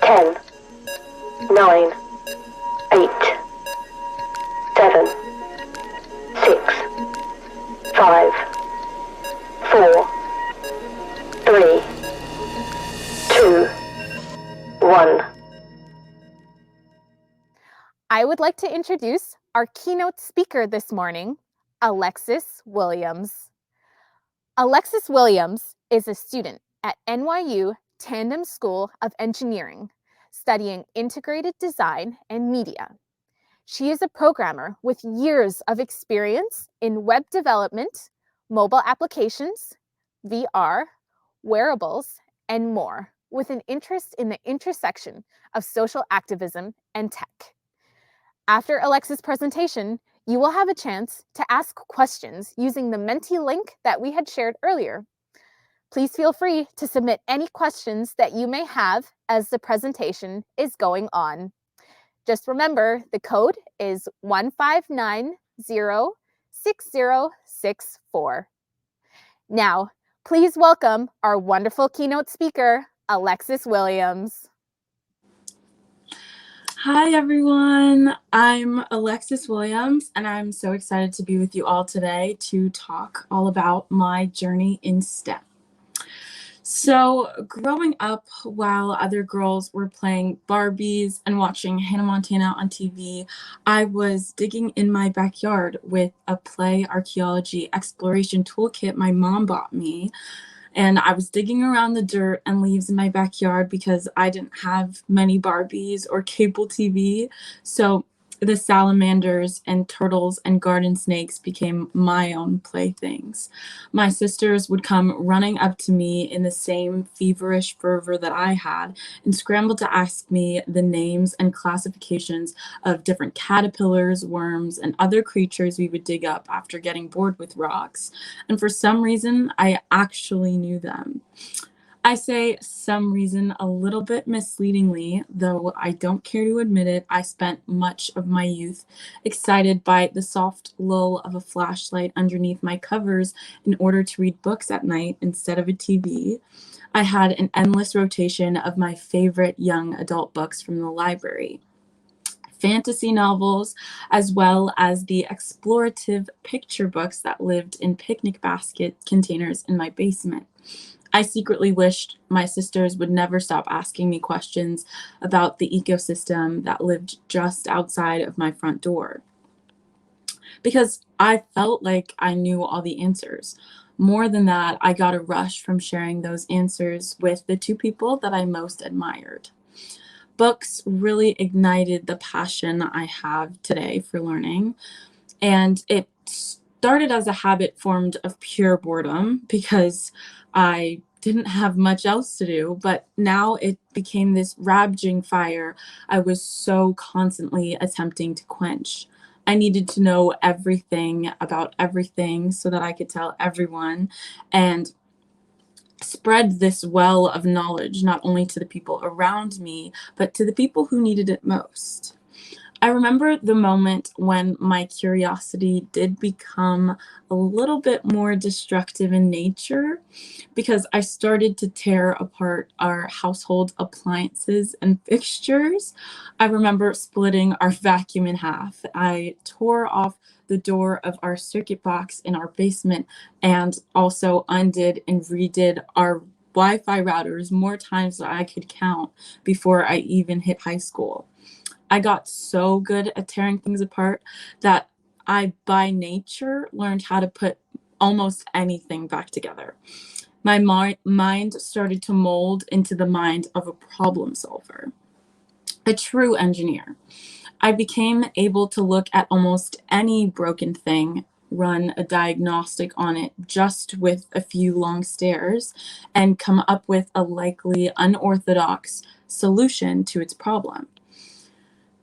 10, 9, 8, 7, 6, 5, 4, 3, 2, 1. I would like to introduce our keynote speaker this morning, Alexis Williams. Alexis Williams is a student at NYU Tandem School of Engineering, studying integrated design and media. She is a programmer with years of experience in web development, mobile applications, VR, wearables, and more, with an interest in the intersection of social activism and tech. After Alexis' presentation, you will have a chance to ask questions using the Menti link that we had shared earlier. Please feel free to submit any questions that you may have as the presentation is going on. Just remember, the code is 15906064. Now, please welcome our wonderful keynote speaker, Alexis Williams. Hi, everyone. I'm Alexis Williams, and I'm so excited to be with you all today to talk all about my journey in STEM. So, growing up while other girls were playing Barbies and watching Hannah Montana on TV, I was digging in my backyard with a play archaeology exploration toolkit my mom bought me. And I was digging around the dirt and leaves in my backyard because I didn't have many Barbies or cable TV. So the salamanders and turtles and garden snakes became my own playthings. My sisters would come running up to me in the same feverish fervor that I had and scramble to ask me the names and classifications of different caterpillars, worms, and other creatures we would dig up after getting bored with rocks. And for some reason, I actually knew them. I say some reason a little bit misleadingly, though I don't care to admit it. I spent much of my youth excited by the soft lull of a flashlight underneath my covers in order to read books at night instead of a TV. I had an endless rotation of my favorite young adult books from the library. Fantasy novels, as well as the explorative picture books that lived in picnic basket containers in my basement. I secretly wished my sisters would never stop asking me questions about the ecosystem that lived just outside of my front door, because I felt like I knew all the answers. More than that, I got a rush from sharing those answers with the two people that I most admired. Books really ignited the passion I have today for learning, and it started as a habit formed of pure boredom because I didn't have much else to do, but now it became this ravaging fire I was so constantly attempting to quench. I needed to know everything about everything so that I could tell everyone and spread this well of knowledge not only to the people around me, but to the people who needed it most. I remember the moment when my curiosity did become a little bit more destructive in nature because I started to tear apart our household appliances and fixtures. I remember splitting our vacuum in half. I tore off the door of our circuit box in our basement and also undid and redid our Wi-Fi routers more times than I could count before I even hit high school. I got so good at tearing things apart that I, by nature, learned how to put almost anything back together. My mind started to mold into the mind of a problem solver, a true engineer. I became able to look at almost any broken thing, run a diagnostic on it just with a few long stares, and come up with a likely unorthodox solution to its problem.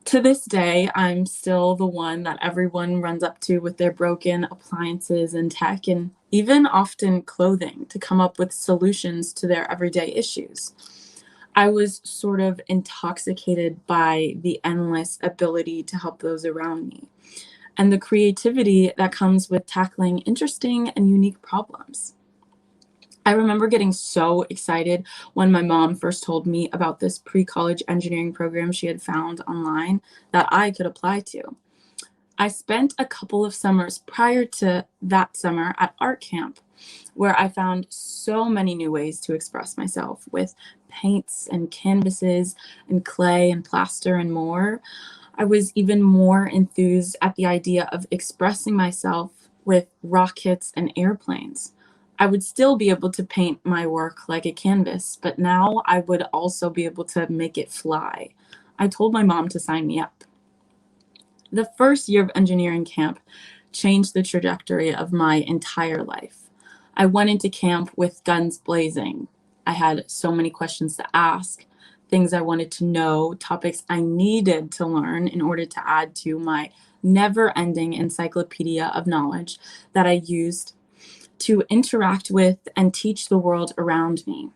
To this day, I'm still the one that everyone runs up to with their broken appliances and tech, and even often clothing, to come up with solutions to their everyday issues. I was sort of intoxicated by the endless ability to help those around me and the creativity that comes with tackling interesting and unique problems. I remember getting so excited when my mom first told me about this pre-college engineering program she had found online that I could apply to. I spent a couple of summers prior to that summer at art camp, where I found so many new ways to express myself with paints and canvases and clay and plaster and more. I was even more enthused at the idea of expressing myself with rockets and airplanes. I would still be able to paint my work like a canvas, but now I would also be able to make it fly. I told my mom to sign me up. The first year of engineering camp changed the trajectory of my entire life. I went into camp with guns blazing. I had so many questions to ask, things I wanted to know, topics I needed to learn in order to add to my never-ending encyclopedia of knowledge that I used to interact with and teach the world around me.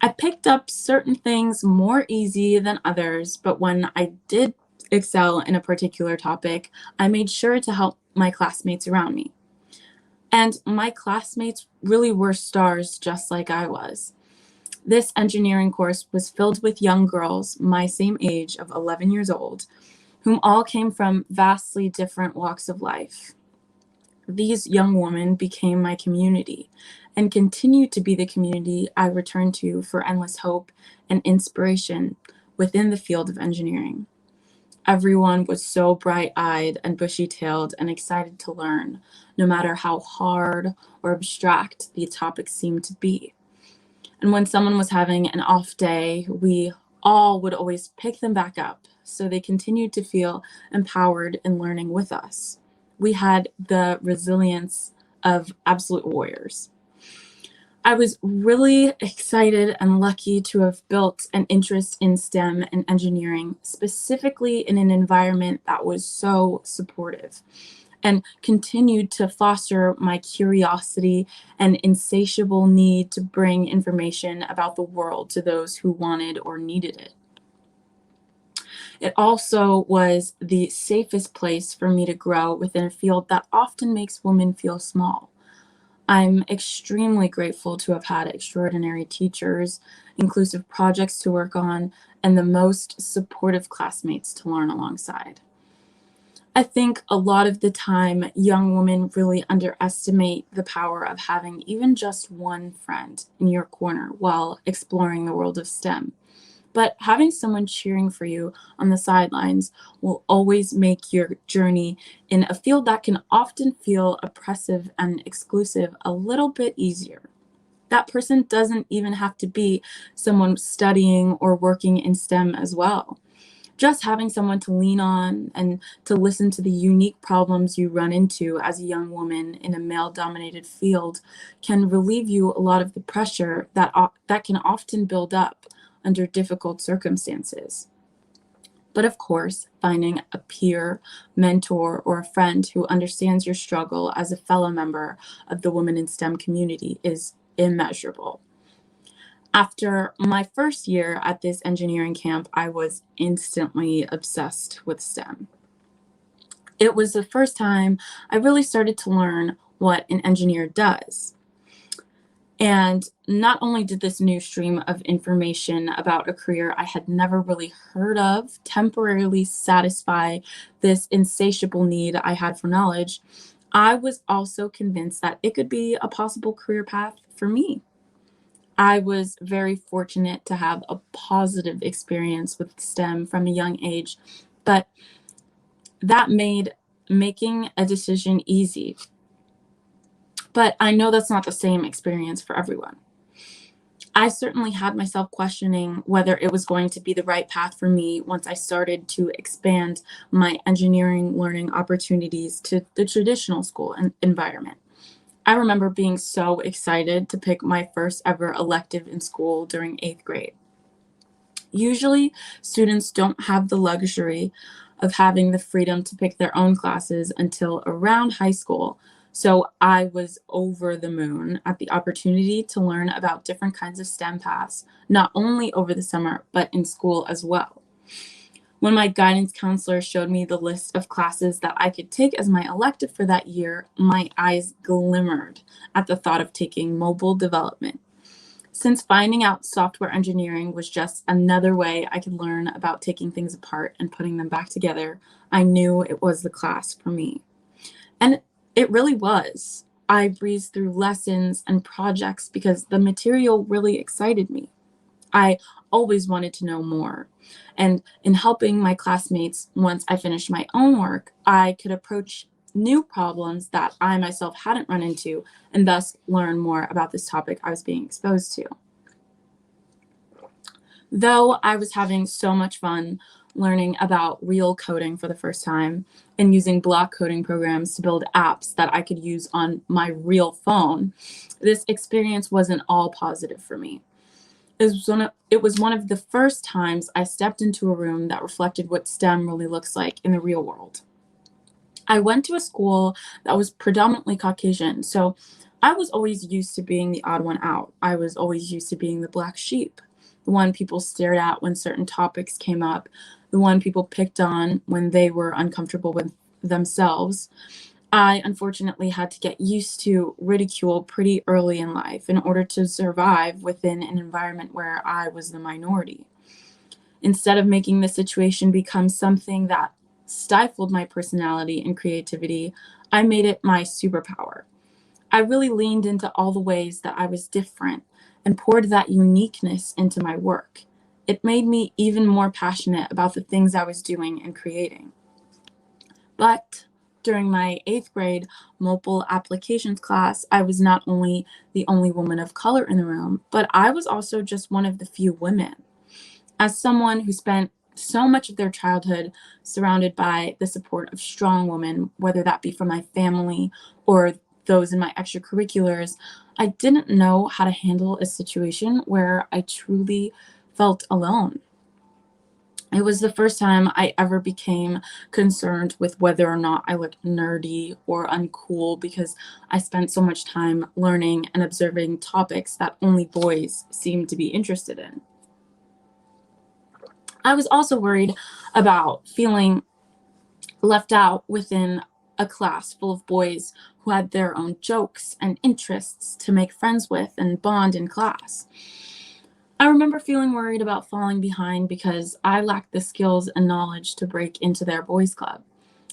I picked up certain things more easy than others, but when I did excel in a particular topic, I made sure to help my classmates around me. And my classmates really were stars just like I was. This engineering course was filled with young girls my same age of 11 years old, whom all came from vastly different walks of life. These young women became my community and continue to be the community I return to for endless hope and inspiration within the field of engineering. Everyone was so bright-eyed and bushy-tailed and excited to learn, no matter how hard or abstract the topic seemed to be. And when someone was having an off day, we all would always pick them back up so they continued to feel empowered in learning with us. We had the resilience of absolute warriors. I was really excited and lucky to have built an interest in STEM and engineering, specifically in an environment that was so supportive and continued to foster my curiosity and insatiable need to bring information about the world to those who wanted or needed it. It also was the safest place for me to grow within a field that often makes women feel small. I'm extremely grateful to have had extraordinary teachers, inclusive projects to work on, and the most supportive classmates to learn alongside. I think a lot of the time, young women really underestimate the power of having even just one friend in your corner while exploring the world of STEM. But having someone cheering for you on the sidelines will always make your journey in a field that can often feel oppressive and exclusive a little bit easier. That person doesn't even have to be someone studying or working in STEM as well. Just having someone to lean on and to listen to the unique problems you run into as a young woman in a male-dominated field can relieve you a lot of the pressure that can often build up under difficult circumstances. But of course, finding a peer, mentor, or a friend who understands your struggle as a fellow member of the Women in STEM community is immeasurable. After my first year at this engineering camp, I was instantly obsessed with STEM. It was the first time I really started to learn what an engineer does. And not only did this new stream of information about a career I had never really heard of temporarily satisfy this insatiable need I had for knowledge, I was also convinced that it could be a possible career path for me. I was very fortunate to have a positive experience with STEM from a young age, but that made making a decision easy. But I know that's not the same experience for everyone. I certainly had myself questioning whether it was going to be the right path for me once I started to expand my engineering learning opportunities to the traditional school environment. I remember being so excited to pick my first ever elective in school during 8th grade. Usually, students don't have the luxury of having the freedom to pick their own classes until around high school. So I was over the moon at the opportunity to learn about different kinds of STEM paths, not only over the summer, but in school as well. When my guidance counselor showed me the list of classes that I could take as my elective for that year, my eyes glimmered at the thought of taking mobile development. Since finding out software engineering was just another way I could learn about taking things apart and putting them back together, I knew it was the class for me. And it really was. I breezed through lessons and projects because the material really excited me. I always wanted to know more. And in helping my classmates, once I finished my own work, I could approach new problems that I myself hadn't run into and thus learn more about this topic I was being exposed to. Though I was having so much fun learning about real coding for the first time and using block coding programs to build apps that I could use on my real phone, this experience wasn't all positive for me. It was one of the first times I stepped into a room that reflected what STEM really looks like in the real world. I went to a school that was predominantly Caucasian, so I was always used to being the odd one out. I was always used to being the black sheep, the one people stared at when certain topics came up, the one people picked on when they were uncomfortable with themselves. I unfortunately had to get used to ridicule pretty early in life in order to survive within an environment where I was the minority. Instead of making the situation become something that stifled my personality and creativity, I made it my superpower. I really leaned into all the ways that I was different and poured that uniqueness into my work. It made me even more passionate about the things I was doing and creating. But during my 8th grade mobile applications class, I was not only the only woman of color in the room, but I was also just one of the few women. As someone who spent so much of their childhood surrounded by the support of strong women, whether that be from my family or those in my extracurriculars, I didn't know how to handle a situation where I truly felt alone. It was the first time I ever became concerned with whether or not I looked nerdy or uncool because I spent so much time learning and observing topics that only boys seemed to be interested in. I was also worried about feeling left out within a class full of boys who had their own jokes and interests to make friends with and bond in class. I remember feeling worried about falling behind because I lacked the skills and knowledge to break into their boys' club.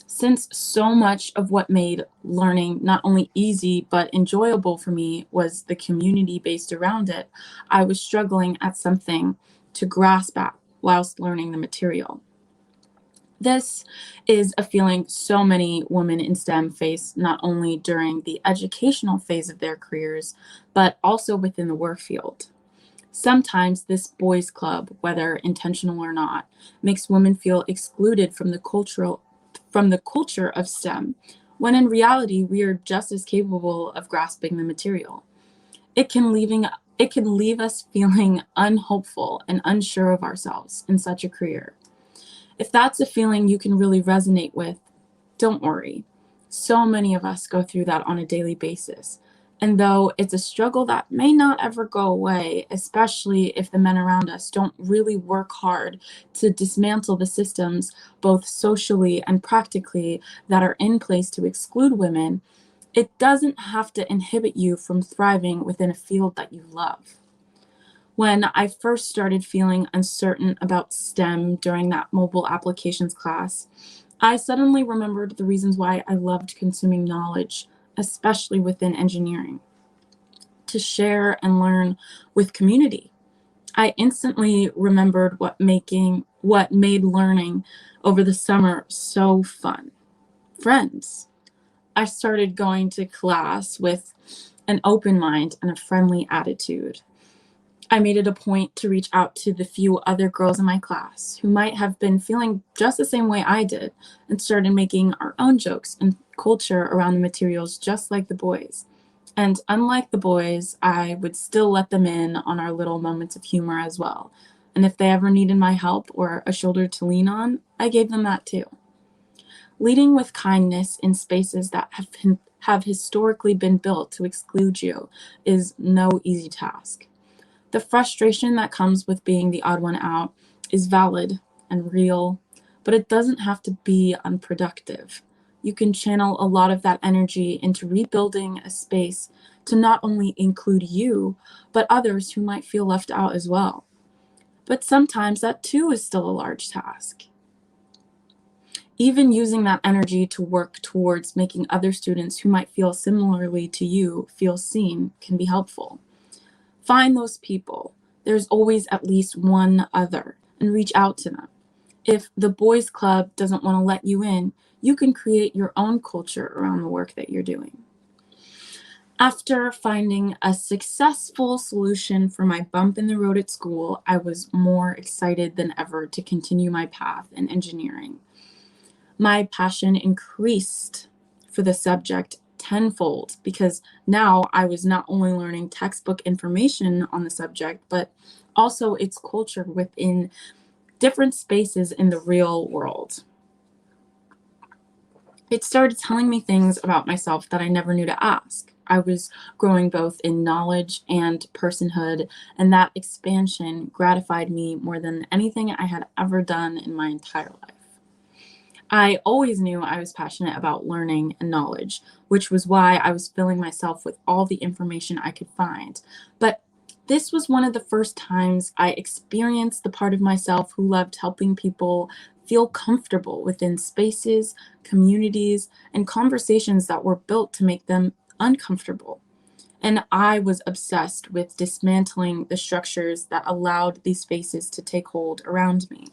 Since so much of what made learning not only easy but enjoyable for me was the community based around it, I was struggling at something to grasp at whilst learning the material. This is a feeling so many women in STEM face not only during the educational phase of their careers, but also within the work field. Sometimes this boys' club, whether intentional or not, makes women feel excluded from the culture of STEM, when in reality we are just as capable of grasping the material. It can leave us feeling unhopeful and unsure of ourselves in such a career. If that's a feeling you can really resonate with, don't worry. So many of us go through that on a daily basis. And though it's a struggle that may not ever go away, especially if the men around us don't really work hard to dismantle the systems, both socially and practically, that are in place to exclude women, it doesn't have to inhibit you from thriving within a field that you love. When I first started feeling uncertain about STEM during that mobile applications class, I suddenly remembered the reasons why I loved consuming knowledge, especially within engineering, to share and learn with community. I instantly remembered what made learning over the summer so fun. Friends. I started going to class with an open mind and a friendly attitude. I made it a point to reach out to the few other girls in my class who might have been feeling just the same way I did and started making our own jokes and culture around the materials just like the boys. And unlike the boys, I would still let them in on our little moments of humor as well. And if they ever needed my help or a shoulder to lean on, I gave them that too. Leading with kindness in spaces that have historically been built to exclude you is no easy task. The frustration that comes with being the odd one out is valid and real, but it doesn't have to be unproductive. You can channel a lot of that energy into rebuilding a space to not only include you, but others who might feel left out as well. But sometimes that too is still a large task. Even using that energy to work towards making other students who might feel similarly to you feel seen can be helpful. Find those people. There's always at least one other, and reach out to them. If the boys' club doesn't want to let you in, you can create your own culture around the work that you're doing. After finding a successful solution for my bump in the road at school, I was more excited than ever to continue my path in engineering. My passion increased for the subject tenfold because now I was not only learning textbook information on the subject, but also its culture within different spaces in the real world. It started telling me things about myself that I never knew to ask. I was growing both in knowledge and personhood, and that expansion gratified me more than anything I had ever done in my entire life. I always knew I was passionate about learning and knowledge, which was why I was filling myself with all the information I could find. But this was one of the first times I experienced the part of myself who loved helping people feel comfortable within spaces, communities, and conversations that were built to make them uncomfortable. And I was obsessed with dismantling the structures that allowed these spaces to take hold around me.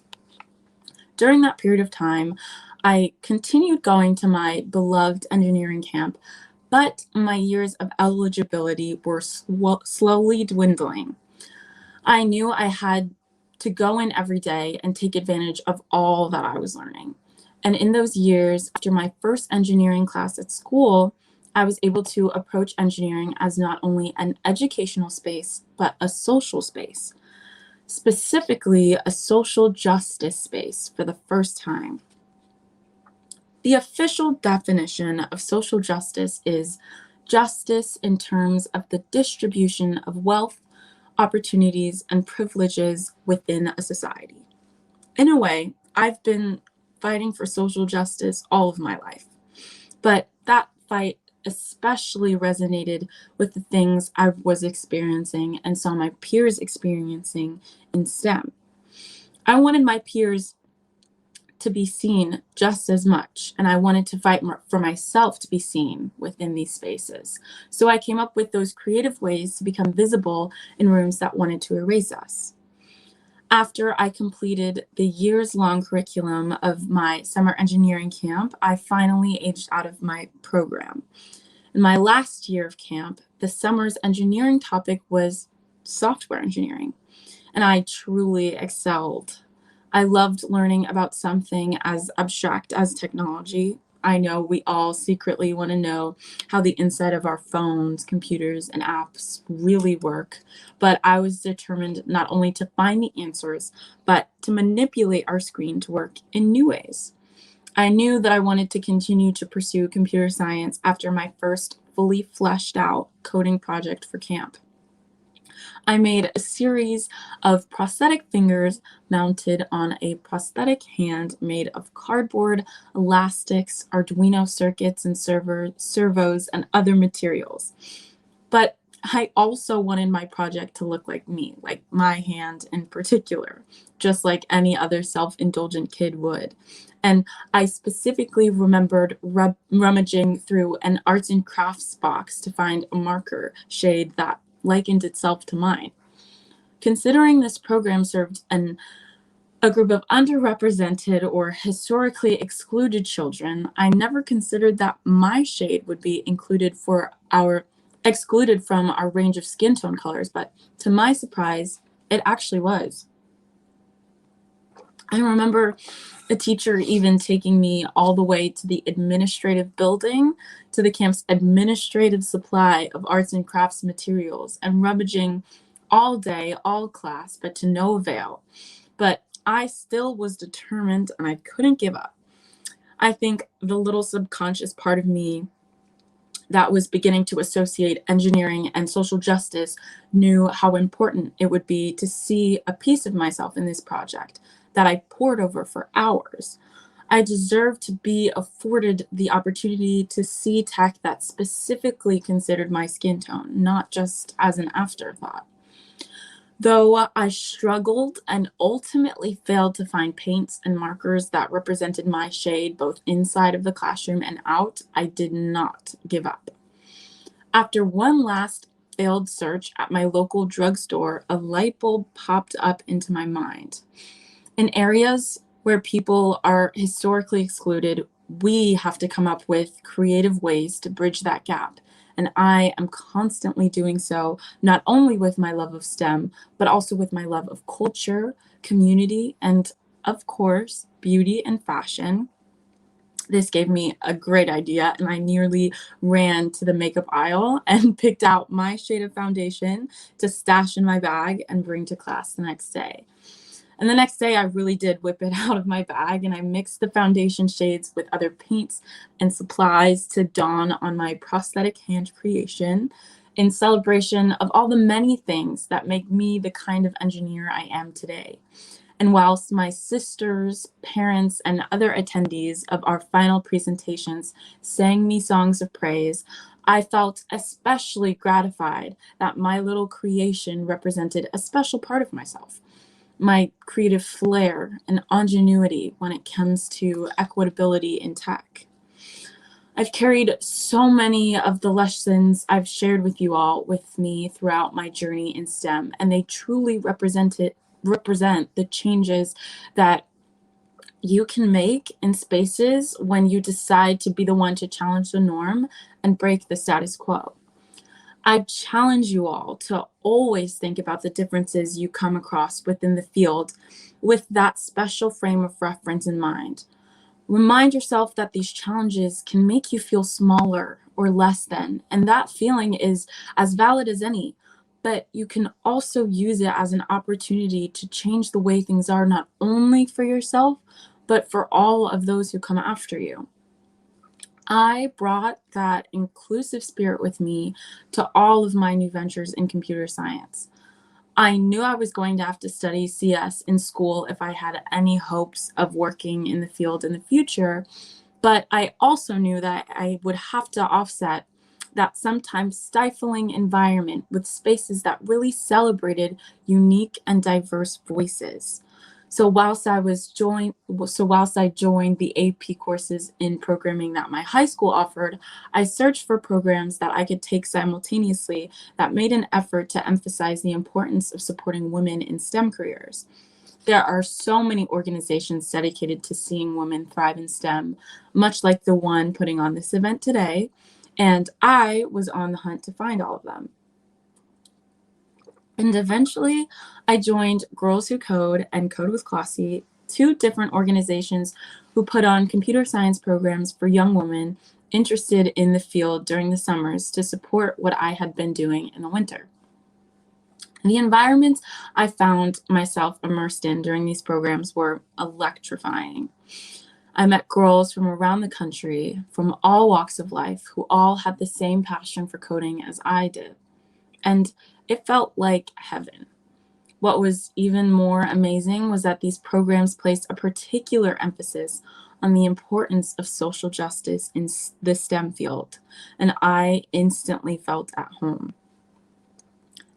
During that period of time, I continued going to my beloved engineering camp, but my years of eligibility were slowly dwindling. I knew I had to go in every day and take advantage of all that I was learning. And in those years, after my first engineering class at school, I was able to approach engineering as not only an educational space, but a social space, specifically a social justice space for the first time. The official definition of social justice is justice in terms of the distribution of wealth, opportunities, and privileges within a society. In a way, I've been fighting for social justice all of my life, but that fight especially resonated with the things I was experiencing and saw my peers experiencing in STEM. I wanted my peers to be seen just as much, and I wanted to fight for myself to be seen within these spaces. So I came up with those creative ways to become visible in rooms that wanted to erase us. After I completed the years-long curriculum of my summer engineering camp, I finally aged out of my program. In my last year of camp, the summer's engineering topic was software engineering, and I truly excelled. I loved learning about something as abstract as technology. I know we all secretly want to know how the inside of our phones, computers, and apps really work, but I was determined not only to find the answers, but to manipulate our screen to work in new ways. I knew that I wanted to continue to pursue computer science after my first fully fleshed out coding project for camp. I made a series of prosthetic fingers mounted on a prosthetic hand made of cardboard, elastics, Arduino circuits, and servos, and other materials. But I also wanted my project to look like me, like my hand in particular, just like any other self-indulgent kid would. And I specifically remembered rummaging through an arts and crafts box to find a marker shade that likened itself to mine. Considering this program served a group of underrepresented or historically excluded children, I never considered that my shade would be excluded from our range of skin tone colors, but to my surprise, it actually was. I remember a teacher even taking me all the way to the administrative building, to the camp's administrative supply of arts and crafts materials, and rummaging all day, all class, but to no avail. But I still was determined and I couldn't give up. I think the little subconscious part of me that was beginning to associate engineering and social justice knew how important it would be to see a piece of myself in this project, that I pored over for hours. I deserve to be afforded the opportunity to see tech that specifically considered my skin tone, not just as an afterthought. Though I struggled and ultimately failed to find paints and markers that represented my shade both inside of the classroom and out, I did not give up. After one last failed search at my local drugstore, a light bulb popped up into my mind. In areas where people are historically excluded, we have to come up with creative ways to bridge that gap. And I am constantly doing so, not only with my love of STEM, but also with my love of culture, community, and of course, beauty and fashion. This gave me a great idea, and I nearly ran to the makeup aisle and picked out my shade of foundation to stash in my bag and bring to class the next day. And the next day, I really did whip it out of my bag, and I mixed the foundation shades with other paints and supplies to dawn on my prosthetic hand creation in celebration of all the many things that make me the kind of engineer I am today. And whilst my sisters, parents, and other attendees of our final presentations sang me songs of praise, I felt especially gratified that my little creation represented a special part of myself. My creative flair and ingenuity when it comes to equitability in tech. I've carried so many of the lessons I've shared with you all with me throughout my journey in STEM, and they truly represent the changes that you can make in spaces when you decide to be the one to challenge the norm and break the status quo. I challenge you all to always think about the differences you come across within the field with that special frame of reference in mind. Remind yourself that these challenges can make you feel smaller or less than, and that feeling is as valid as any, but you can also use it as an opportunity to change the way things are, not only for yourself, but for all of those who come after you. I brought that inclusive spirit with me to all of my new ventures in computer science. I knew I was going to have to study CS in school if I had any hopes of working in the field in the future, but I also knew that I would have to offset that sometimes stifling environment with spaces that really celebrated unique and diverse voices. So whilst I joined the AP courses in programming that my high school offered, I searched for programs that I could take simultaneously that made an effort to emphasize the importance of supporting women in STEM careers. There are so many organizations dedicated to seeing women thrive in STEM, much like the one putting on this event today, and I was on the hunt to find all of them. And eventually, I joined Girls Who Code and Code with Classie, two different organizations who put on computer science programs for young women interested in the field during the summers to support what I had been doing in the winter. The environments I found myself immersed in during these programs were electrifying. I met girls from around the country, from all walks of life, who all had the same passion for coding as I did. And it felt like heaven. What was even more amazing was that these programs placed a particular emphasis on the importance of social justice in the STEM field, and I instantly felt at home.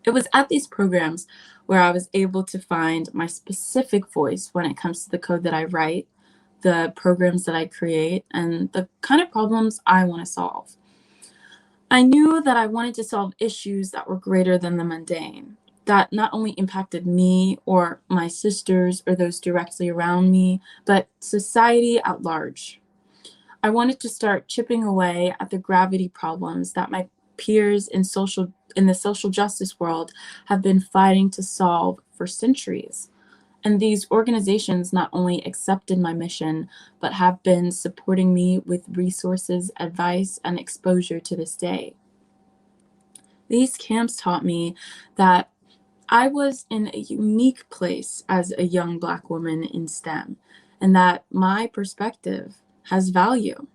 It was at these programs where I was able to find my specific voice when it comes to the code that I write, the programs that I create, and the kind of problems I want to solve. I knew that I wanted to solve issues that were greater than the mundane, that not only impacted me or my sisters or those directly around me, but society at large. I wanted to start chipping away at the gravity problems that my peers in the social justice world have been fighting to solve for centuries. And these organizations not only accepted my mission, but have been supporting me with resources, advice, and exposure to this day. These camps taught me that I was in a unique place as a young Black woman in STEM, and that my perspective has value.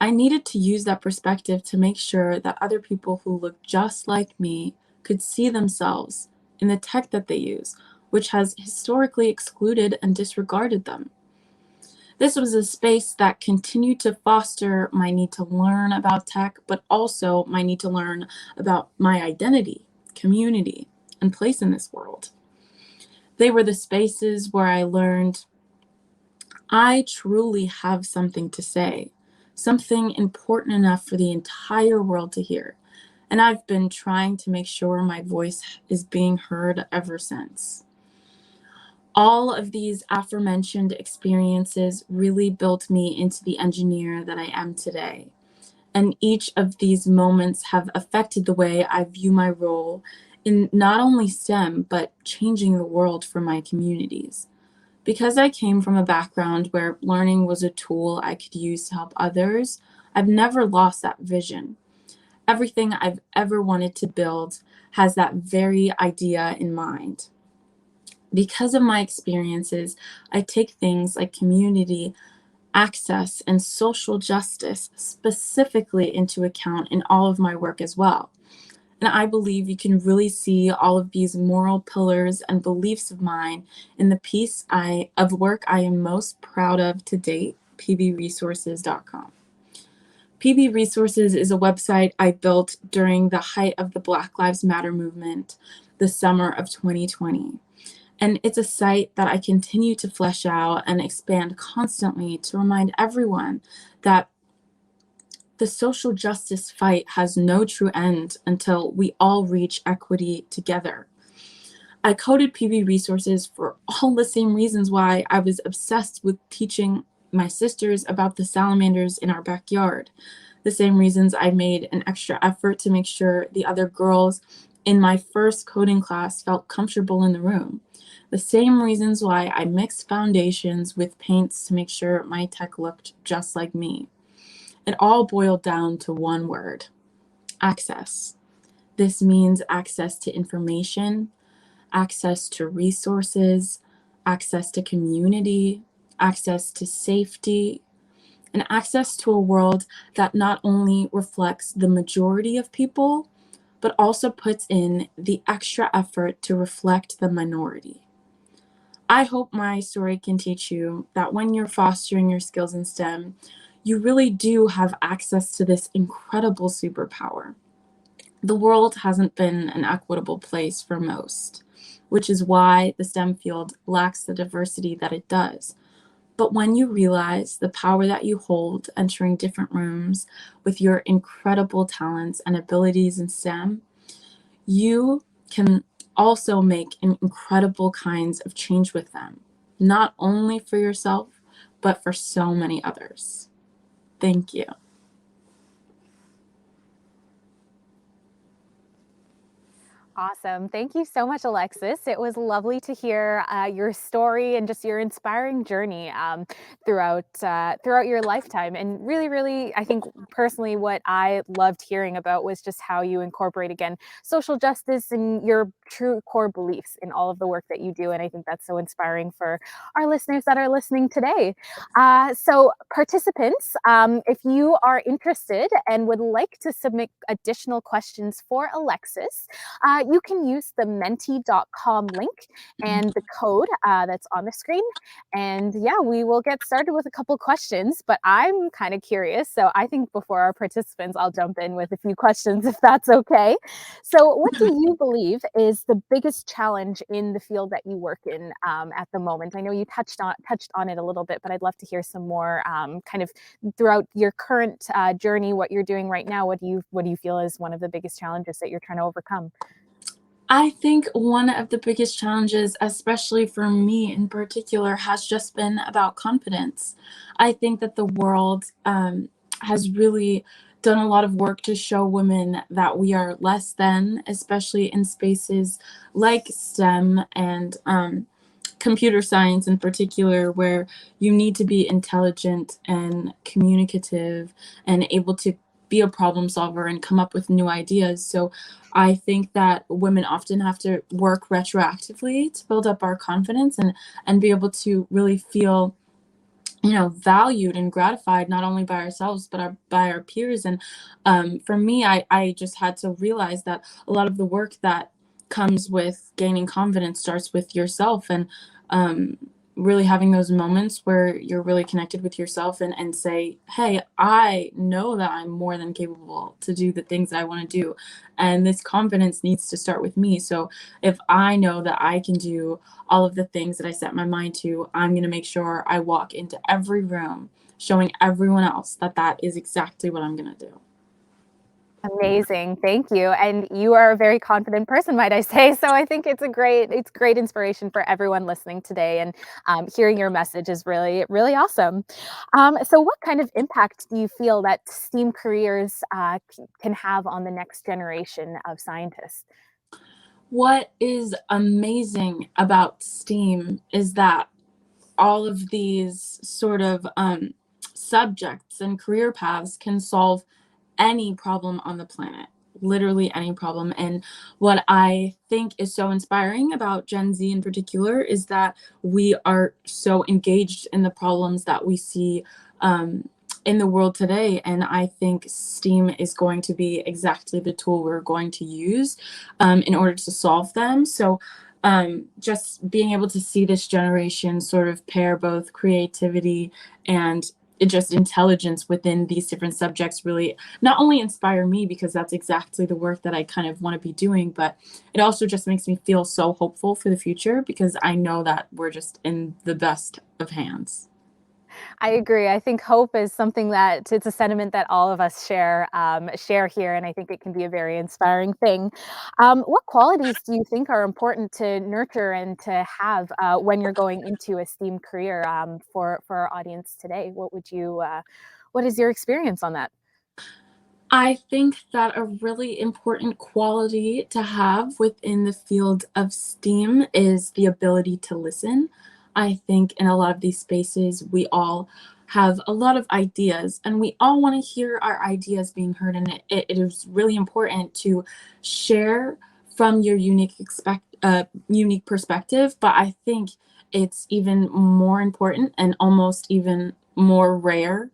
I needed to use that perspective to make sure that other people who look just like me could see themselves in the tech that they use, which has historically excluded and disregarded them. This was a space that continued to foster my need to learn about tech, but also my need to learn about my identity, community, and place in this world. They were the spaces where I learned I truly have something to say, something important enough for the entire world to hear. And I've been trying to make sure my voice is being heard ever since. All of these aforementioned experiences really built me into the engineer that I am today. And each of these moments have affected the way I view my role in not only STEM, but changing the world for my communities. Because I came from a background where learning was a tool I could use to help others, I've never lost that vision. Everything I've ever wanted to build has that very idea in mind. Because of my experiences, I take things like community, access, and social justice specifically into account in all of my work as well. And I believe you can really see all of these moral pillars and beliefs of mine in the piece of work I am most proud of to date, pbresources.com. PB Resources is a website I built during the height of the Black Lives Matter movement, the summer of 2020. And it's a site that I continue to flesh out and expand constantly to remind everyone that the social justice fight has no true end until we all reach equity together. I coded PB Resources for all the same reasons why I was obsessed with teaching my sisters about the salamanders in our backyard. The same reasons I made an extra effort to make sure the other girls in my first coding class felt comfortable in the room. The same reasons why I mixed foundations with paints to make sure my tech looked just like me. It all boiled down to one word: access. This means access to information, access to resources, access to community, access to safety, and access to a world that not only reflects the majority of people, but also puts in the extra effort to reflect the minority. I hope my story can teach you that when you're fostering your skills in STEM, you really do have access to this incredible superpower. The world hasn't been an equitable place for most, which is why the STEM field lacks the diversity that it does. But when you realize the power that you hold entering different rooms with your incredible talents and abilities in STEM, you can also make incredible kinds of change with them, not only for yourself, but for so many others. Thank you. Awesome. Thank you so much, Alexis. It was lovely to hear your story and just your inspiring journey throughout your lifetime. And really, I think personally what I loved hearing about was just how you incorporate, again, social justice and your true core beliefs in all of the work that you do. And I think that's so inspiring for our listeners that are listening today. So participants, if you are interested and would like to submit additional questions for Alexis, you can use the menti.com link and the code that's on the screen. And yeah, we will get started with a couple questions, but I'm kind of curious. So I think before our participants, I'll jump in with a few questions if that's okay. So what do you believe is the biggest challenge in the field that you work in at the moment? I know you touched on it a little bit, but I'd love to hear some more kind of throughout your current journey, what you're doing right now. What do you feel is one of the biggest challenges that you're trying to overcome? I think one of the biggest challenges, especially for me in particular, has just been about confidence. I think that the world has really done a lot of work to show women that we are less than, especially in spaces like STEM and computer science in particular, where you need to be intelligent and communicative and able to be a problem solver and come up with new ideas. So I think that women often have to work retroactively to build up our confidence and be able to really feel, valued and gratified, not only by ourselves, but by our peers. And for me, I just had to realize that a lot of the work that comes with gaining confidence starts with yourself, and really having those moments where you're really connected with yourself and say, hey, I know that I'm more than capable to do the things that I want to do. And this confidence needs to start with me. So if I know that I can do all of the things that I set my mind to, I'm going to make sure I walk into every room showing everyone else that that is exactly what I'm going to do. Amazing. Thank you. And you are a very confident person, might I say. So I think it's great inspiration for everyone listening today. And hearing your message is really, really awesome. So what kind of impact do you feel that STEAM careers can have on the next generation of scientists? What is amazing about STEAM is that all of these sort of subjects and career paths can solve any problem on the planet, literally any problem. And what I think is so inspiring about Gen Z in particular is that we are so engaged in the problems that we see in the world today. And I think STEAM is going to be exactly the tool we're going to use in order to solve them. So just being able to see this generation sort of pair both creativity and just intelligence within these different subjects really not only inspire me, because that's exactly the work that I kind of want to be doing, but it also just makes me feel so hopeful for the future, because I know that we're just in the best of hands. I agree. I think hope is something that it's a sentiment that all of us share here, and I think it can be a very inspiring thing. What qualities do you think are important to nurture and to have when you're going into a STEAM career for our audience today? What is your experience on that? I think that a really important quality to have within the field of STEAM is the ability to listen. I think in a lot of these spaces, we all have a lot of ideas and we all want to hear our ideas being heard. And it is really important to share from your unique perspective. But I think it's even more important and almost even more rare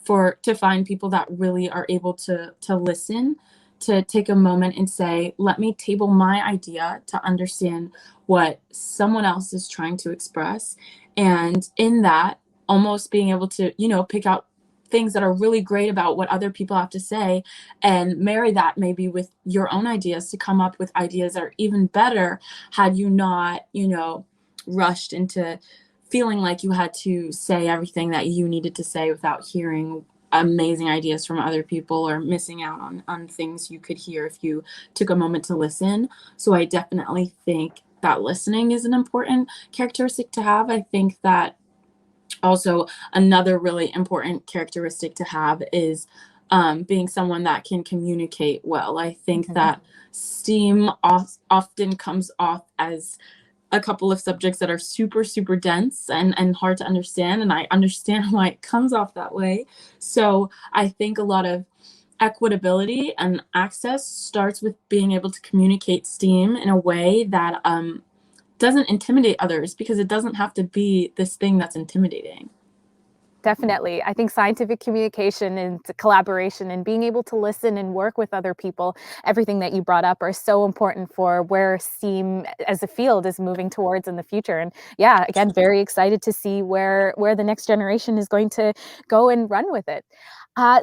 to find people that really are able to listen, to take a moment and say, let me table my idea to understand what someone else is trying to express. And in that, almost being able to, pick out things that are really great about what other people have to say and marry that maybe with your own ideas to come up with ideas that are even better, had you not, rushed into feeling like you had to say everything that you needed to say without hearing amazing ideas from other people, or missing out on things you could hear if you took a moment to listen. So I definitely think that listening is an important characteristic to have. I think that also another really important characteristic to have is being someone that can communicate well. I think that STEAM often comes off as a couple of subjects that are super, super dense and hard to understand. And I understand why it comes off that way. So I think a lot of equitability and access starts with being able to communicate STEAM in a way that doesn't intimidate others, because it doesn't have to be this thing that's intimidating. Definitely. I think scientific communication and collaboration and being able to listen and work with other people, everything that you brought up, are so important for where STEAM as a field is moving towards in the future. And yeah, again, very excited to see where the next generation is going to go and run with it.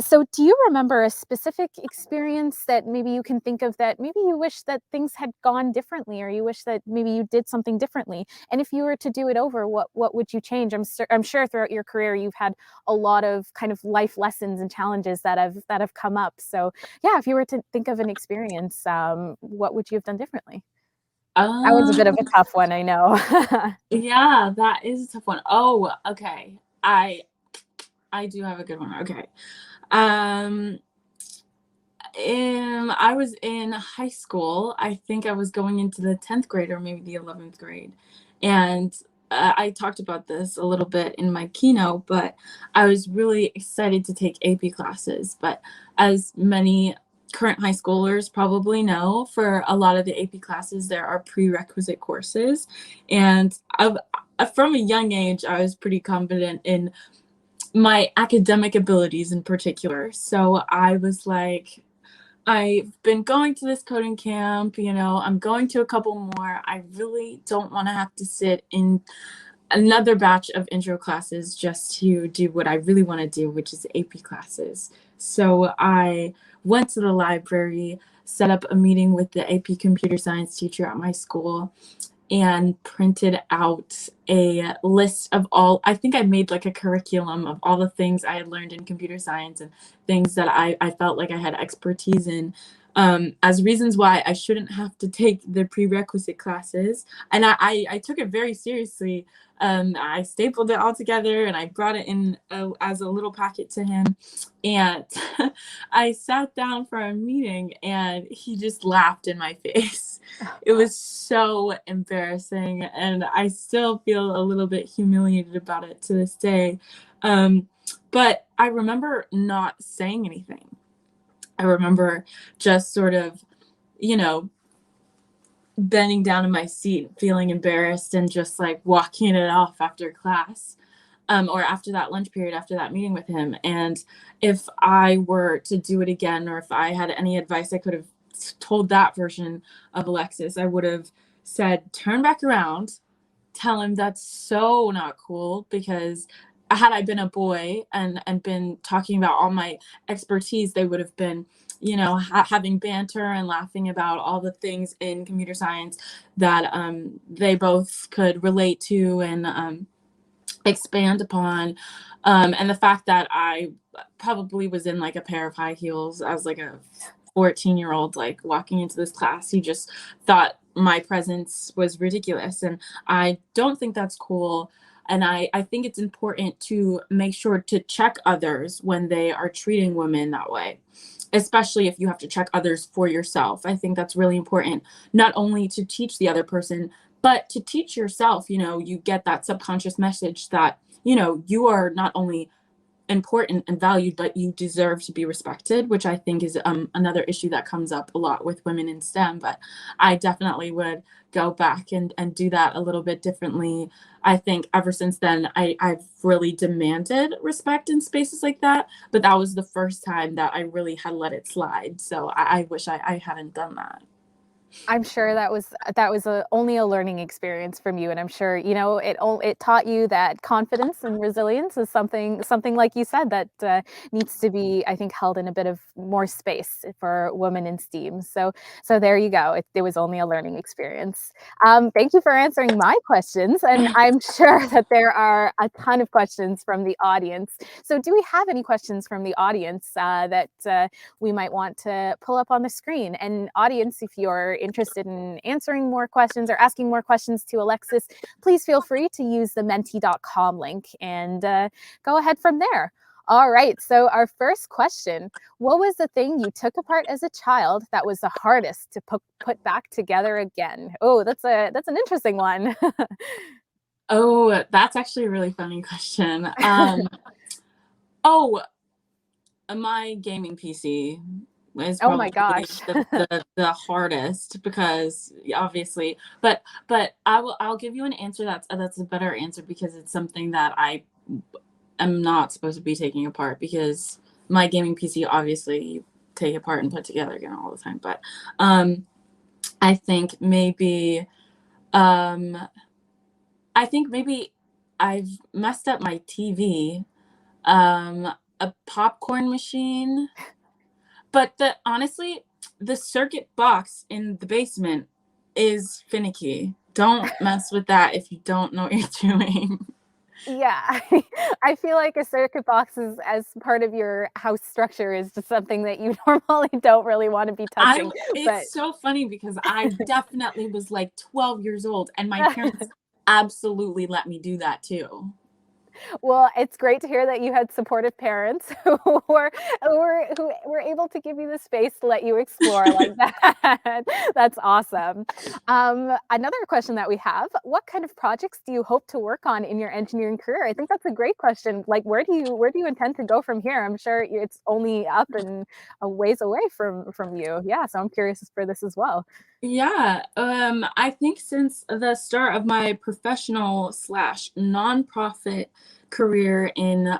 So do you remember a specific experience that maybe you can think of that maybe you wish that things had gone differently, or you wish that maybe you did something differently? And if you were to do it over, what would you change? I'm sure throughout your career you've had a lot of kind of life lessons and challenges that have come up. So yeah, if you were to think of an experience, what would you have done differently? That one's a bit of a tough one, I know. Yeah, that is a tough one. Oh, okay. I do have a good one. Okay. Um, I was in high school. I think I was going into the 10th grade or maybe the 11th grade. And I talked about this a little bit in my keynote, but I was really excited to take AP classes. But as many current high schoolers probably know, for a lot of the AP classes, there are prerequisite courses. And from a young age, I was pretty confident in my academic abilities in particular. So I was like, I've been going to this coding camp, I'm going to a couple more. I really don't want to have to sit in another batch of intro classes just to do what I really want to do, which is AP classes. So I went to the library, set up a meeting with the AP computer science teacher at my school, and printed out a list of I think I made like a curriculum of all the things I had learned in computer science and things that I felt like I had expertise in, as reasons why I shouldn't have to take the prerequisite classes. And I took it very seriously. I stapled it all together and I brought it in as a little packet to him. And I sat down for a meeting and he just laughed in my face. It was so embarrassing, and I still feel a little bit humiliated about it to this day. But I remember not saying anything. I remember just sort of, bending down in my seat, feeling embarrassed, and just like walking it off after class. Or after that lunch period, after that meeting with him. And if I were to do it again, or if I had any advice I could have told that version of Alexis, I would have said, turn back around, tell him that's so not cool, because had I been a boy and been talking about all my expertise, they would have been, having banter and laughing about all the things in computer science that they both could relate to and expand upon. And the fact that I probably was in like a pair of high heels as like a 14-year-old, like walking into this class, he just thought my presence was ridiculous. And I don't think that's cool. And I think it's important to make sure to check others when they are treating women that way, especially if you have to check others for yourself. I think that's really important, not only to teach the other person, but to teach yourself. You get that subconscious message that, you are not only important and valued, but you deserve to be respected, which I think is another issue that comes up a lot with women in STEM. But I definitely would go back and do that a little bit differently. I think ever since then, I've really demanded respect in spaces like that, but that was the first time that I really had let it slide. So I wish I hadn't done that. I'm sure that was only a learning experience from you, and I'm sure it taught you that confidence and resilience is something like you said that needs to be, I think, held in a bit of more space for women in STEAM. So there you go. It was only a learning experience. Thank you for answering my questions, and I'm sure that there are a ton of questions from the audience. So do we have any questions from the audience that we might want to pull up on the screen? And audience, if you're interested in answering more questions or asking more questions to Alexis, please feel free to use the menti.com link and go ahead from there. All right, so our first question: what was the thing you took apart as a child that was the hardest to put back together again? Oh, that's an interesting one. Oh, that's actually a really funny question. Oh, my gaming PC is Oh my probably gosh. the hardest, because obviously, but I'll give you an answer that's a better answer, because it's something that I am not supposed to be taking apart, because my gaming PC obviously you take apart and put together again all the time. But I think maybe I've messed up my TV, a popcorn machine. But honestly, the circuit box in the basement is finicky. Don't mess with that if you don't know what you're doing. Yeah, I feel like a circuit box is, as part of your house structure, is just something that you normally don't really want to be touching. But It's so funny, because I definitely was like 12 years old, and my parents absolutely let me do that too. well, it's great to hear that you had supportive parents who were able to give you the space to let you explore like that. That's awesome. Another question that we have: what kind of projects do you hope to work on in your engineering career? I think that's a great question. Like, where do you intend to go from here? I'm sure it's only up and a ways away from you. Yeah, so I'm curious for this as well. Yeah, I think since the start of my professional slash nonprofit career in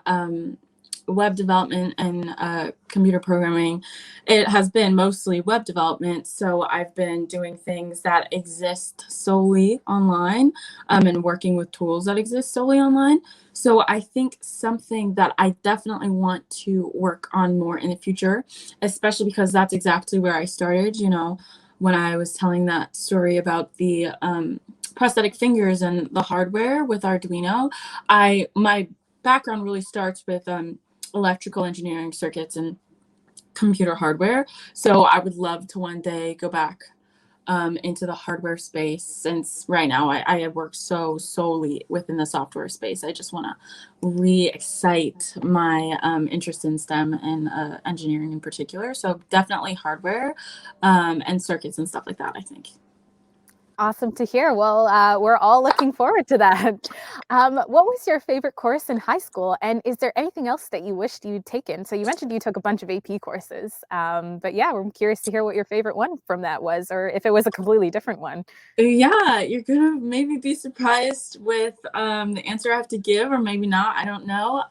web development and computer programming, it has been mostly web development. So I've been doing things that exist solely online, and working with tools that exist solely online. So I think something that I definitely want to work on more in the future, especially because that's exactly where I started, when I was telling that story about the prosthetic fingers and the hardware with Arduino. My background really starts with electrical engineering circuits and computer hardware. So I would love to one day go back into the hardware space, since right now I work so solely within the software space. I just want to re-excite my interest in STEM and engineering in particular. So definitely hardware and circuits and stuff like that, I think. Awesome to hear. Well, we're all looking forward to that. What was your favorite course in high school? And is there anything else that you wished you'd taken? So you mentioned you took a bunch of AP courses, but yeah, we're curious to hear what your favorite one from that was, or if it was a completely different one. Yeah, you're gonna maybe be surprised with the answer I have to give, or maybe not. I don't know.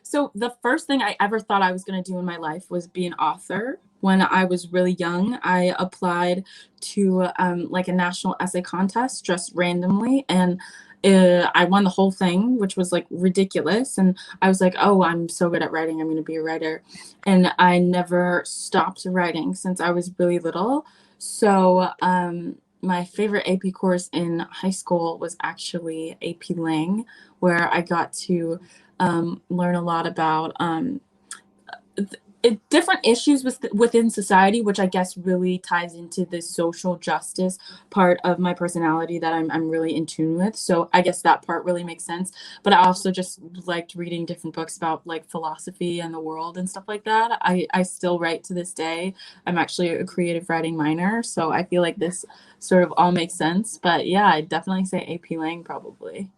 So the first thing I ever thought I was gonna do in my life was be an author. When I was really young, I applied to like a national essay contest just randomly, and I won the whole thing, which was like ridiculous. And I was like, oh, I'm so good at writing. I'm gonna be a writer. And I never stopped writing since I was really little. So my favorite AP course in high school was actually AP Lang, where I got to learn a lot about different issues within society, which I guess really ties into the social justice part of my personality that I'm really in tune with. So I guess that part really makes sense. But I also just liked reading different books about like philosophy and the world and stuff like that. I still write to this day. I'm actually a creative writing minor, so I feel like this sort of all makes sense. But yeah, I'd definitely say AP Lang probably.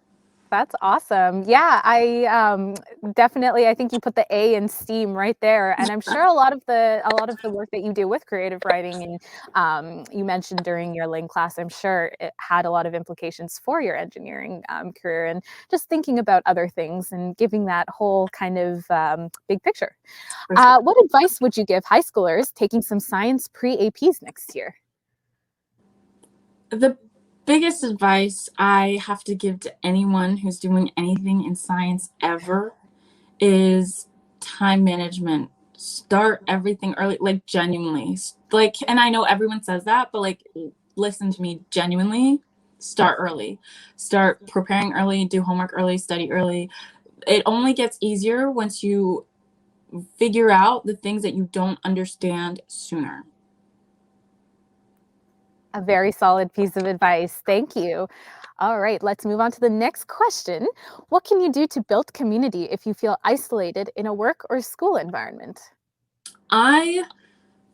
That's awesome. Yeah, I definitely, I think you put the A in STEAM right there, and I'm sure a lot of the work that you do with creative writing, and you mentioned during your Ling class, I'm sure it had a lot of implications for your engineering career, and just thinking about other things and giving that whole kind of big picture. For sure. What advice would you give high schoolers taking some science pre-APs next year? The biggest advice I have to give to anyone who's doing anything in science ever is time management. Start everything early, like genuinely. Like, and I know everyone says that, but like, listen to me, genuinely. Start early. Start preparing early, do homework early, study early. It only gets easier once you figure out the things that you don't understand sooner. A very solid piece of advice. Thank you. All right, let's move on to the next question. What can you do to build community if you feel isolated in a work or school environment? I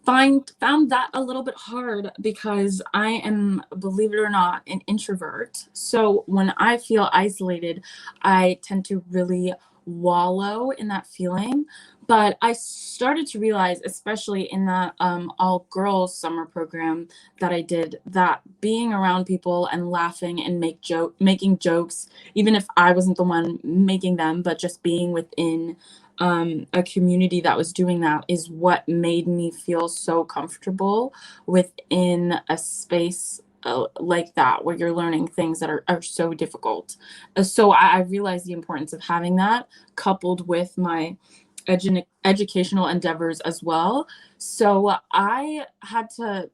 found that a little bit hard because I am, believe it or not, an introvert. So when I feel isolated, I tend to really wallow in that feeling. But I started to realize, especially in the all girls summer program that I did, that being around people and laughing and making jokes, even if I wasn't the one making them, but just being within a community that was doing that is what made me feel so comfortable within a space like that, where you're learning things that are so difficult. So I realized the importance of having that coupled with my educational endeavors as well. So I had to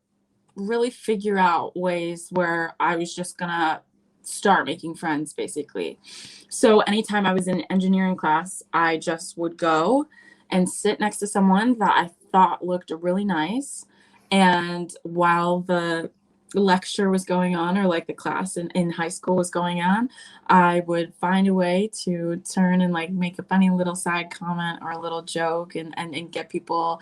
really figure out ways where I was just gonna start making friends, basically. So anytime I was in engineering class, I just would go and sit next to someone that I thought looked really nice. And while the lecture was going on, or like the class in high school was going on, I would find a way to turn and like make a funny little side comment or a little joke, and get people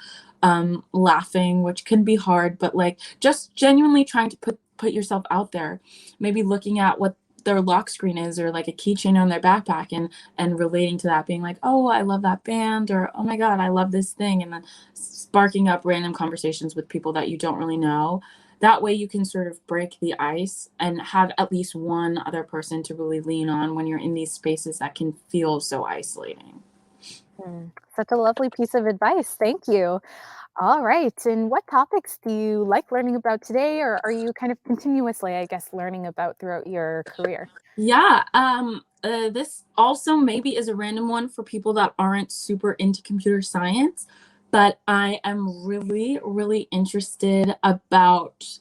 laughing, which can be hard, but like just genuinely trying to put yourself out there, maybe looking at what their lock screen is, or like a keychain on their backpack, and relating to that, being like, oh, I love that band, or oh my god, I love this thing, and then sparking up random conversations with people that you don't really know. That way you can sort of break the ice and have at least one other person to really lean on when you're in these spaces that can feel so isolating. Such a lovely piece of advice. Thank you. All right. And what topics do you like learning about today, or are you kind of continuously, I guess, learning about throughout your career? Yeah, this also maybe is a random one for people that aren't super into computer science, but I am really, really interested about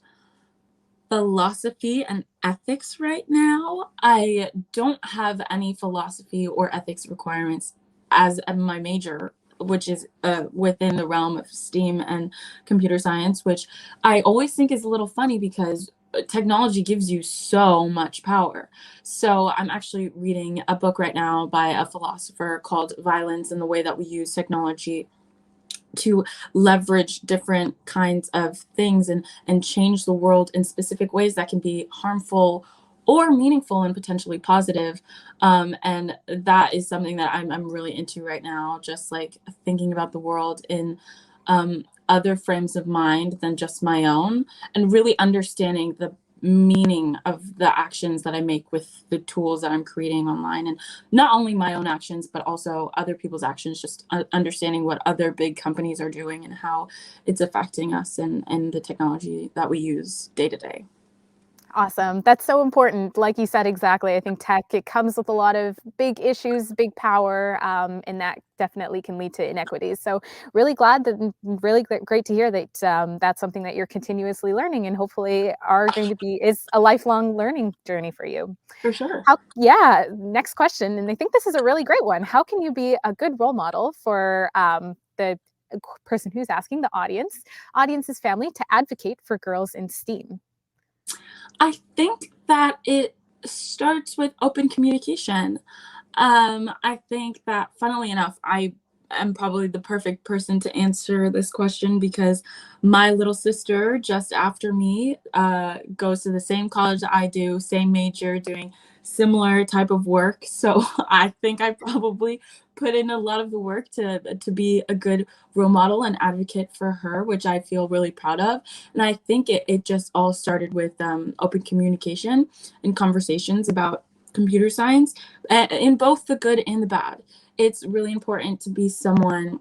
philosophy and ethics right now. I don't have any philosophy or ethics requirements as my major, which is within the realm of STEAM and computer science, which I always think is a little funny because technology gives you so much power. So I'm actually reading a book right now by a philosopher called Violence and the Way That We Use Technology to leverage different kinds of things and change the world in specific ways that can be harmful or meaningful and potentially positive. And that is something that I'm really into right now, just like thinking about the world in other frames of mind than just my own, and really understanding the meaning of the actions that I make with the tools that I'm creating online, and not only my own actions but also other people's actions, just understanding what other big companies are doing and how it's affecting us and the technology that we use day to day. Awesome. That's so important. Like you said, exactly. I think tech, it comes with a lot of big issues, big power, and that definitely can lead to inequities. So really glad that, really great to hear that that's something that you're continuously learning and hopefully are going to be, is a lifelong learning journey for you. For sure. Yeah, next question. And I think this is a really great one. How can you be a good role model for the person who's asking, the audience's family, to advocate for girls in STEAM? I think that it starts with open communication. I think that, funnily enough, I am probably the perfect person to answer this question because my little sister, just after me, goes to the same college that I do, same major, doing similar type of work. So I think I probably put in a lot of the work to be a good role model and advocate for her, which I feel really proud of. And I think it just all started with open communication and conversations about computer science in both the good and the bad. It's really important to be someone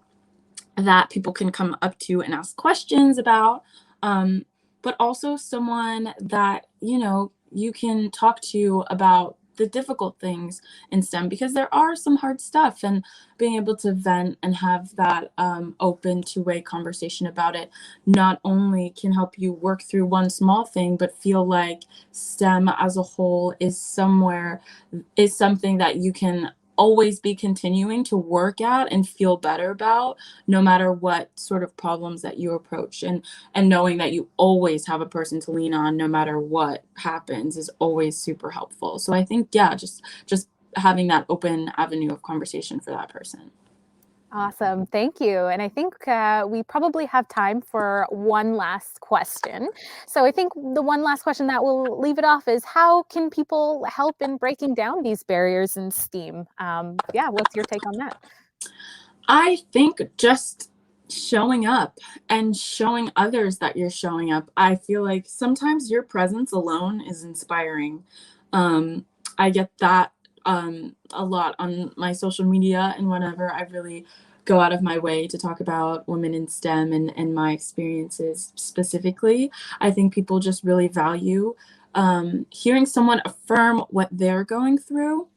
that people can come up to and ask questions about, but also someone that, you know, you can talk to about the difficult things in STEM, because there are some hard stuff, and being able to vent and have that open two-way conversation about it not only can help you work through one small thing, but feel like STEM as a whole is something that you can always be continuing to work at and feel better about, no matter what sort of problems that you approach, and knowing that you always have a person to lean on no matter what happens is always super helpful. So I think, yeah, just having that open avenue of conversation for that person. Awesome. Thank you. And I think we probably have time for one last question. So I think the one last question that will leave it off is, how can people help in breaking down these barriers in STEAM? Yeah, what's your take on that? I think just showing up and showing others that you're showing up. I feel like sometimes your presence alone is inspiring. I get that a lot on my social media, and whenever I really go out of my way to talk about women in STEM and my experiences specifically, I think people just really value hearing someone affirm what they're going through.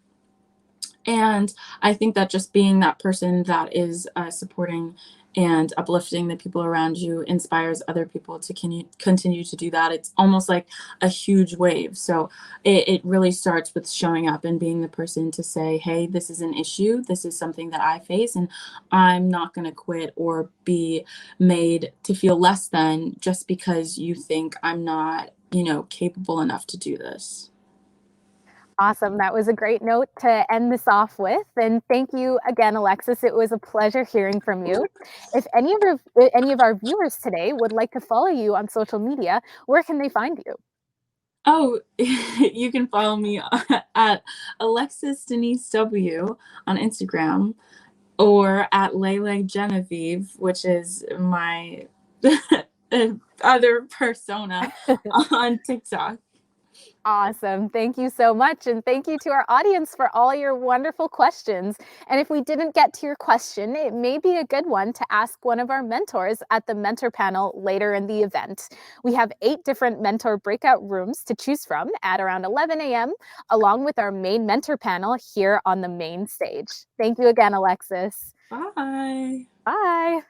And I think that just being that person that is supporting and uplifting the people around you inspires other people to continue to do that. It's almost like a huge wave. So it really starts with showing up and being the person to say, hey, this is an issue. This is something that I face, and I'm not going to quit or be made to feel less than just because you think I'm not, capable enough to do this. Awesome. That was a great note to end this off with. And thank you again, Alexis. It was a pleasure hearing from you. If any of our viewers today would like to follow you on social media, where can they find you? Oh, you can follow me at Alexis Denise W on Instagram, or at Lele Genevieve, which is my other persona on TikTok. Awesome. Thank you so much. And thank you to our audience for all your wonderful questions. And if we didn't get to your question, it may be a good one to ask one of our mentors at the mentor panel later in the event. We have 8 different mentor breakout rooms to choose from at around 11 a.m., along with our main mentor panel here on the main stage. Thank you again, Alexis. Bye. Bye.